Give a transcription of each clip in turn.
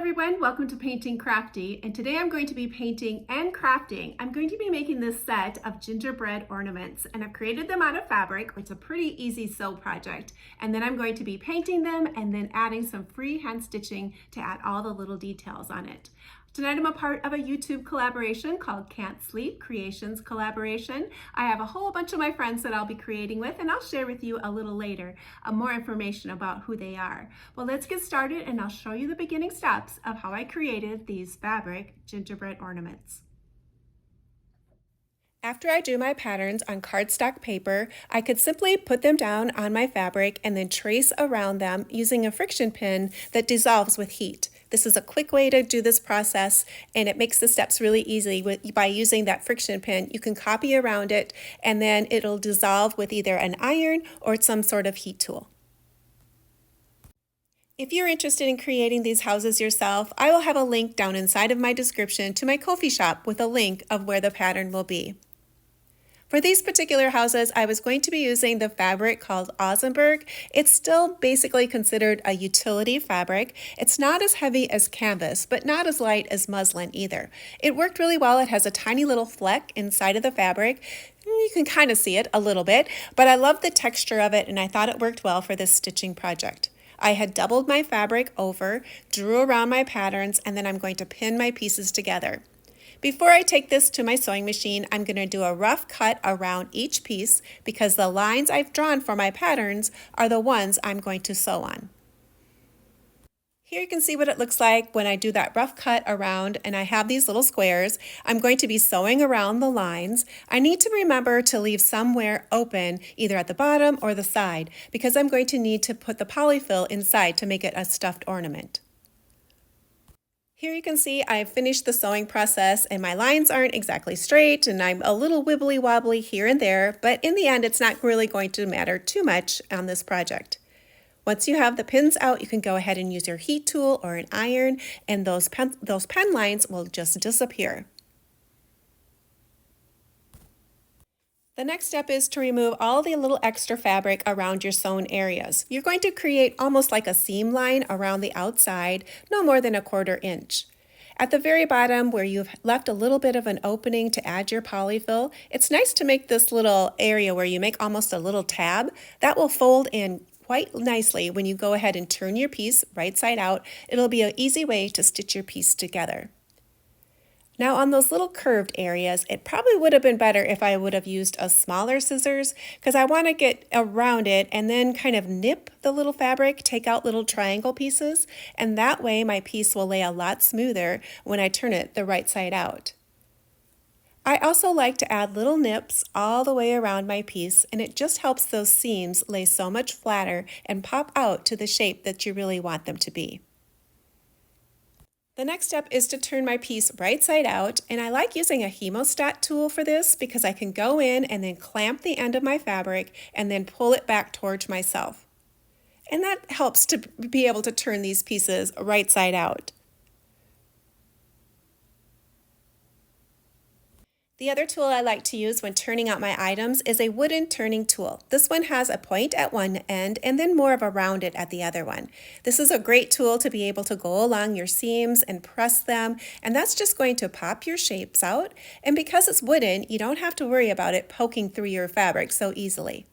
everyone, welcome to Painting Crafty, and today I'm going to be painting and crafting. I'm going to be making this set of gingerbread ornaments, and I've created them out of fabric. It's a pretty easy sew project, and then I'm going to be painting them and then adding some free hand stitching to add all the little details on it. Tonight I'm a part of a YouTube collaboration called Can't Sleep Creations Collaboration. I have a whole bunch of my friends that I'll be creating with, and I'll share with you a little later more information about who they are. Well, let's get started and I'll show you the beginning steps of how I created these fabric gingerbread ornaments. After I do my patterns on cardstock paper, I could simply put them down on my fabric and then trace around them using a friction pin that dissolves with heat. This is a quick way to do this process, and it makes the steps really easy. By using that friction pin, you can copy around it and then it'll dissolve with either an iron or some sort of heat tool. If you're interested in creating these houses yourself, I will have a link down inside of my description to my Ko-fi shop with a link of where the pattern will be. For these particular houses, I was going to be using the fabric called Ausenberg. It's still basically considered a utility fabric. It's not as heavy as canvas, but not as light as muslin either. It worked really well. It has a tiny little fleck inside of the fabric. You can kind of see it a little bit, but I love the texture of it and I thought it worked well for this stitching project. I had doubled my fabric over, drew around my patterns, and then I'm going to pin my pieces together. Before I take this to my sewing machine, I'm going to do a rough cut around each piece because the lines I've drawn for my patterns are the ones I'm going to sew on. Here you can see what it looks like when I do that rough cut around and I have these little squares. I'm going to be sewing around the lines. I need to remember to leave somewhere open either at the bottom or the side because I'm going to need to put the polyfill inside to make it a stuffed ornament. Here you can see I've finished the sewing process and my lines aren't exactly straight and I'm a little wibbly wobbly here and there, but in the end it's not really going to matter too much on this project. Once you have the pins out, you can go ahead and use your heat tool or an iron and those pen lines will just disappear. The next step is to remove all the little extra fabric around your sewn areas. You're going to create almost like a seam line around the outside, no more than 1/4 inch. At the very bottom where you've left a little bit of an opening to add your polyfill, it's nice to make this little area where you make almost a little tab. That will fold in quite nicely when you go ahead and turn your piece right side out. It'll be an easy way to stitch your piece together. Now on those little curved areas, it probably would have been better if I would have used a smaller scissors because I want to get around it and then kind of nip the little fabric, take out little triangle pieces, and that way my piece will lay a lot smoother when I turn it the right side out. I also like to add little nips all the way around my piece, and it just helps those seams lay so much flatter and pop out to the shape that you really want them to be. The next step is to turn my piece right side out, and I like using a hemostat tool for this because I can go in and then clamp the end of my fabric and then pull it back towards myself. And that helps to be able to turn these pieces right side out. The other tool I like to use when turning out my items is a wooden turning tool. This one has a point at one end and then more of a rounded at the other one. This is a great tool to be able to go along your seams and press them, and that's just going to pop your shapes out. And because it's wooden, you don't have to worry about it poking through your fabric so easily.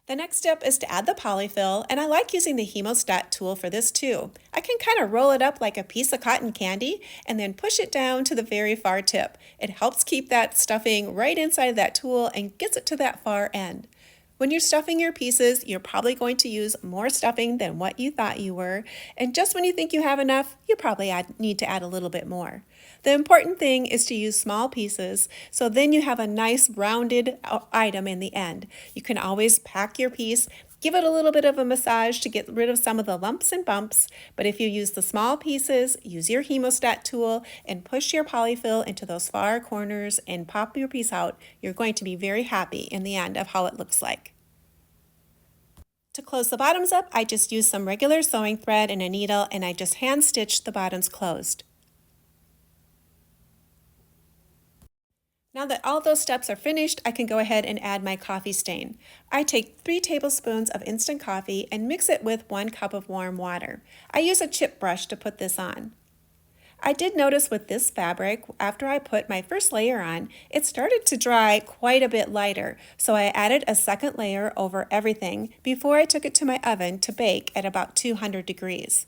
The next step is to add the polyfill, and I like using the hemostat tool for this too. I can kind of roll it up like a piece of cotton candy and then push it down to the very far tip. It helps keep that stuffing right inside of that tool and gets it to that far end. When you're stuffing your pieces, you're probably going to use more stuffing than what you thought you were, and just when you think you have enough, you probably need to add a little bit more. The important thing is to use small pieces, so then you have a nice rounded item in the end. You can always pack your piece, give it a little bit of a massage to get rid of some of the lumps and bumps, but if you use the small pieces, use your hemostat tool and push your polyfill into those far corners and pop your piece out, you're going to be very happy in the end of how it looks like. To close the bottoms up, I just use some regular sewing thread and a needle, and I just hand stitch the bottoms closed. Now that all those steps are finished, I can go ahead and add my coffee stain. I take 3 tablespoons of instant coffee and mix it with 1 cup of warm water. I use a chip brush to put this on. I did notice with this fabric, after I put my first layer on, it started to dry quite a bit lighter, so I added a second layer over everything before I took it to my oven to bake at about 200 degrees.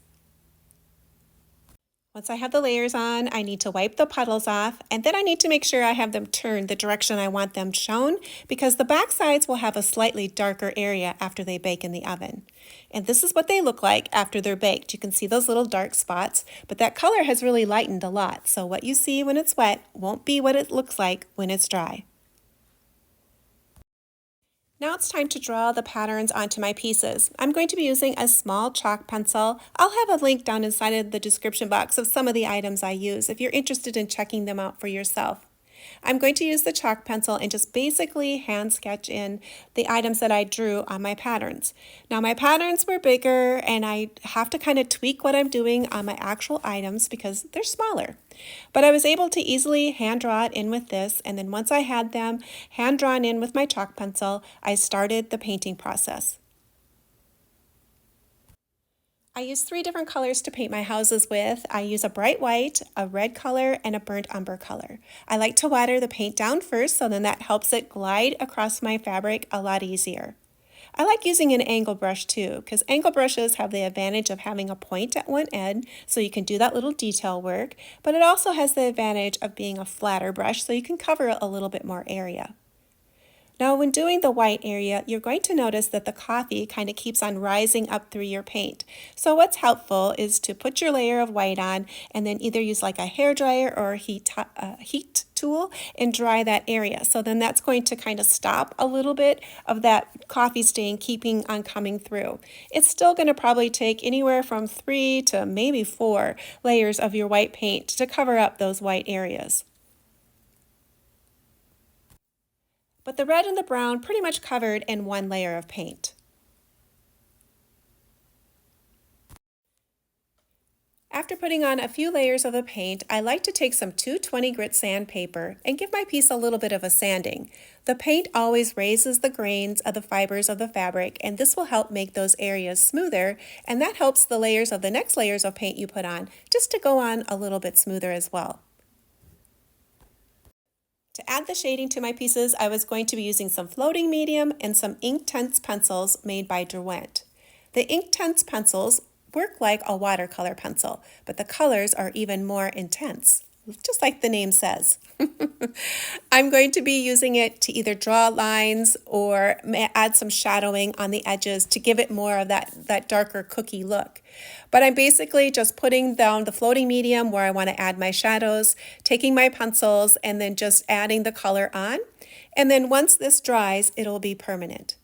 Once I have the layers on, I need to wipe the puddles off, and then I need to make sure I have them turned the direction I want them shown, because the back sides will have a slightly darker area after they bake in the oven. And this is what they look like after they're baked. You can see those little dark spots, but that color has really lightened a lot, so what you see when it's wet won't be what it looks like when it's dry. Now it's time to draw the patterns onto my pieces. I'm going to be using a small chalk pencil. I'll have a link down inside of the description box of some of the items I use if you're interested in checking them out for yourself. I'm going to use the chalk pencil and just basically hand sketch in the items that I drew on my patterns. Now my patterns were bigger and I have to kind of tweak what I'm doing on my actual items because they're smaller. But I was able to easily hand draw it in with this, and then once I had them hand drawn in with my chalk pencil, I started the painting process. I use 3 different colors to paint my houses with. I use a bright white, a red color, and a burnt umber color. I like to water the paint down first, so then that helps it glide across my fabric a lot easier. I like using an angle brush too, because angle brushes have the advantage of having a point at one end, so you can do that little detail work, but it also has the advantage of being a flatter brush, so you can cover a little bit more area. Now when doing the white area, you're going to notice that the coffee kind of keeps on rising up through your paint. So what's helpful is to put your layer of white on and then either use like a hair dryer or a heat tool and dry that area. So then that's going to kind of stop a little bit of that coffee stain keeping on coming through. It's still going to probably take anywhere from 3 to maybe 4 layers of your white paint to cover up those white areas. But the red and the brown pretty much covered in 1 layer of paint. After putting on a few layers of the paint, I like to take some 220 grit sandpaper and give my piece a little bit of a sanding. The paint always raises the grains of the fibers of the fabric, and this will help make those areas smoother, and that helps the layers of the next layers of paint you put on just to go on a little bit smoother as well. To add the shading to my pieces, I was going to be using some floating medium and some Inktense pencils made by Derwent. The Inktense pencils work like a watercolor pencil, but the colors are even more intense, just like the name says. I'm going to be using it to either draw lines or add some shadowing on the edges to give it more of that darker cookie look. But I'm basically just putting down the floating medium where I want to add my shadows, taking my pencils, and then just adding the color on. And then once this dries, it'll be permanent.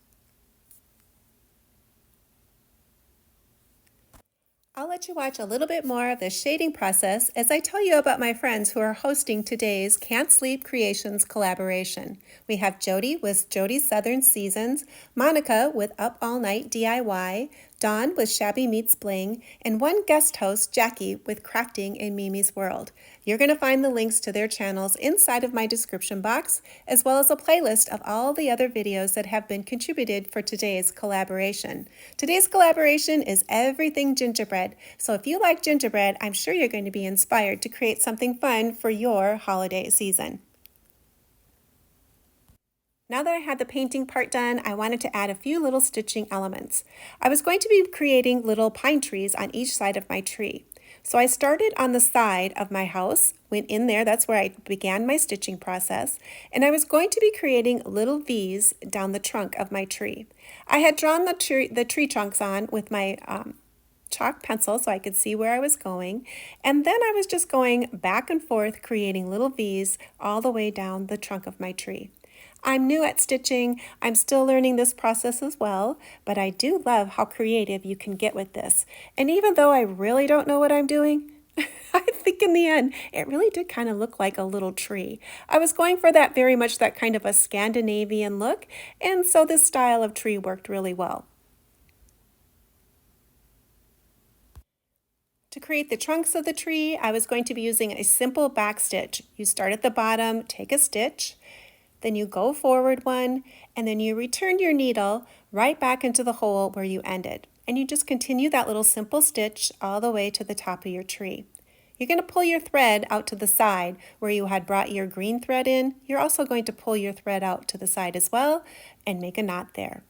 I'll let you watch a little bit more of the shading process as I tell you about my friends who are hosting today's Can't Sleep Creations collaboration. We have Jody with Jody's Southern Seasons, Monica with Up All Night DIY, Dawn with Shabby Meets Bling, and one guest host, Jackie, with Crafting in Mimi's World. You're going to find the links to their channels inside of my description box, as well as a playlist of all the other videos that have been contributed for today's collaboration. Today's collaboration is everything gingerbread, so if you like gingerbread, I'm sure you're going to be inspired to create something fun for your holiday season. Now that I had the painting part done, I wanted to add a few little stitching elements. I was going to be creating little pine trees on each side of my tree. So I started on the side of my house, went in there, that's where I began my stitching process, and I was going to be creating little V's down the trunk of my tree. I had drawn the tree trunks on with my chalk pencil so I could see where I was going, and then I was just going back and forth creating little V's all the way down the trunk of my tree. I'm new at stitching. I'm still learning this process as well, but I do love how creative you can get with this. And even though I really don't know what I'm doing, I think in the end, it really did kind of look like a little tree. I was going for that very much that kind of a Scandinavian look, and so this style of tree worked really well. To create the trunks of the tree, I was going to be using a simple back stitch. You start at the bottom, take a stitch, then you go forward one, and then you return your needle right back into the hole where you ended. And you just continue that little simple stitch all the way to the top of your tree. You're going to pull your thread out to the side where you had brought your green thread in. You're also going to pull your thread out to the side as well and make a knot there.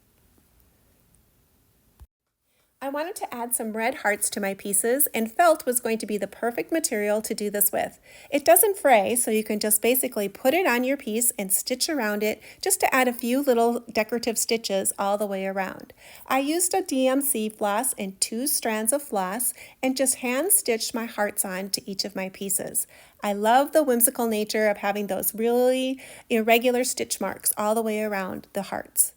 I wanted to add some red hearts to my pieces, and felt was going to be the perfect material to do this with. It doesn't fray, so you can just basically put it on your piece and stitch around it just to add a few little decorative stitches all the way around. I used a DMC floss and 2 strands of floss and just hand stitched my hearts on to each of my pieces. I love the whimsical nature of having those really irregular stitch marks all the way around the hearts.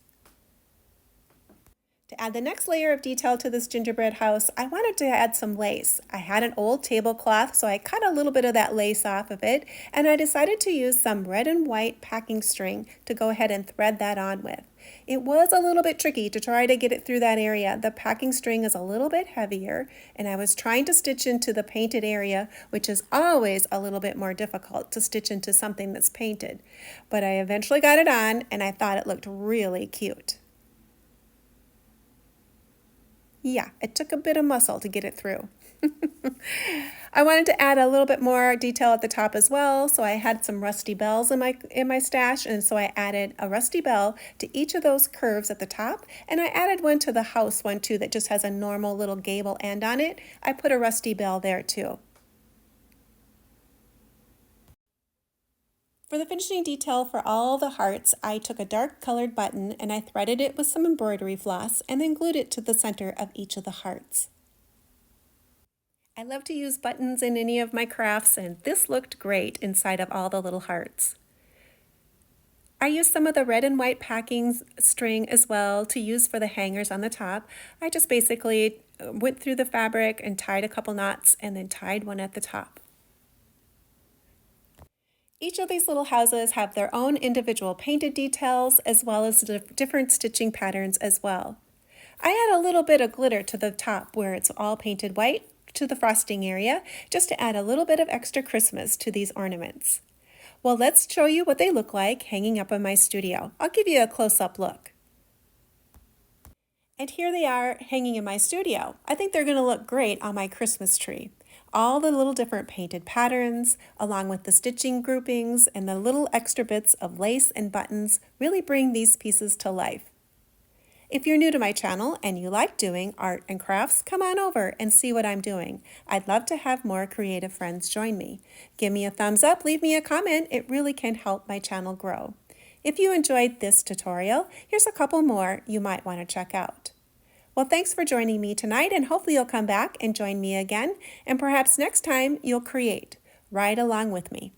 To add the next layer of detail to this gingerbread house, I wanted to add some lace. I had an old tablecloth, so I cut a little bit of that lace off of it, and I decided to use some red and white packing string to go ahead and thread that on with. It was a little bit tricky to try to get it through that area. The packing string is a little bit heavier, and I was trying to stitch into the painted area, which is always a little bit more difficult to stitch into something that's painted. But I eventually got it on, and I thought it looked really cute. Yeah, it took a bit of muscle to get it through. I wanted to add a little bit more detail at the top as well, so I had some rusty bells in my stash, and so I added a rusty bell to each of those curves at the top, and I added one to the house one too that just has a normal little gable end on it. I put a rusty bell there too. For the finishing detail for all the hearts, I took a dark colored button and I threaded it with some embroidery floss and then glued it to the center of each of the hearts. I love to use buttons in any of my crafts, and this looked great inside of all the little hearts. I used some of the red and white packing string as well to use for the hangers on the top. I just basically went through the fabric and tied a couple knots and then tied one at the top. Each of these little houses have their own individual painted details as well as different stitching patterns as well. I add a little bit of glitter to the top where it's all painted white to the frosting area just to add a little bit of extra Christmas to these ornaments. Well, let's show you what they look like hanging up in my studio. I'll give you a close-up look. And here they are hanging in my studio. I think they're going to look great on my Christmas tree. All the little different painted patterns, along with the stitching groupings and the little extra bits of lace and buttons really bring these pieces to life. If you're new to my channel and you like doing art and crafts, come on over and see what I'm doing. I'd love to have more creative friends join me. Give me a thumbs up, leave me a comment. It really can help my channel grow. If you enjoyed this tutorial, here's a couple more you might want to check out. Well, thanks for joining me tonight, and hopefully you'll come back and join me again, and perhaps next time you'll create right along with me.